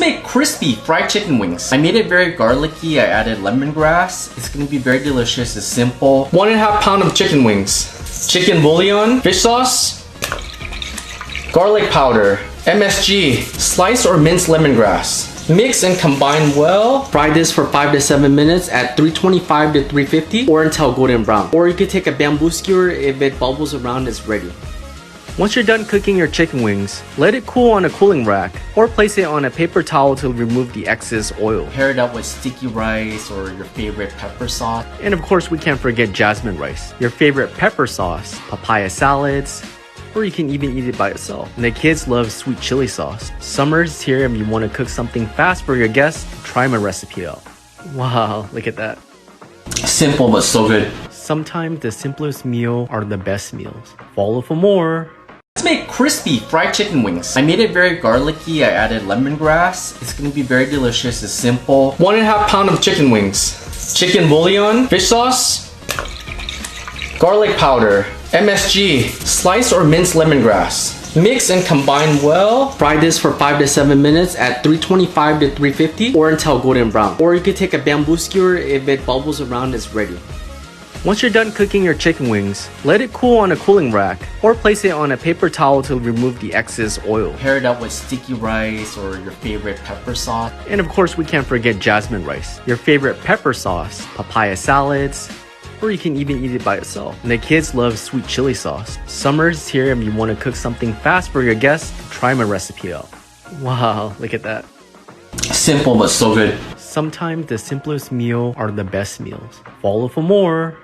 Let's make crispy fried chicken wings. I made it very garlicky. I added lemongrass. It's gonna be very delicious. It's simple. 1.5 pounds of chicken wings, chicken bouillon, fish sauce, garlic powder, MSG, sliced or minced lemongrass. Mix and combine well. Fry this for 5 to 7 minutes at 325 to 350 or until golden brown. Or you could take a bamboo skewer. If it bubbles around, it's ready. Once you're done cooking your chicken wings, let it cool on a cooling rack or place it on a paper towel to remove the excess oil. Pair it up with sticky rice or your favorite pepper sauce. And of course, we can't forget jasmine rice, your favorite pepper sauce, papaya salads, or you can even eat it by itself. And the kids love sweet chili sauce. Summer's here and you want to cook something fast for your guests, try my recipe out. Wow, look at that. Simple but so good. Sometimes the simplest meal are the best meals. Follow for more. Let's make crispy fried chicken wings. I made it very garlicky. I added lemongrass. It's gonna be very delicious. It's simple. 1.5 pounds of chicken wings, chicken bouillon, fish sauce, garlic powder, MSG, sliced or minced lemongrass. Mix and combine well. Fry this for 5 to 7 minutes at 325 to 350 or until golden brown. Or you could take a bamboo skewer. If it bubbles around, it's ready. Once you're done cooking your chicken wings, let it cool on a cooling rack or place it on a paper towel to remove the excess oil. Pair it up with sticky rice or your favorite pepper sauce. And of course, we can't forget jasmine rice, your favorite pepper sauce, papaya salads, or you can even eat it by itself. And the kids love sweet chili sauce. Summer's here and you want to cook something fast for your guests, try my recipe out. Wow, look at that. Simple but so good. Sometimes the simplest meal are the best meals. Follow for more.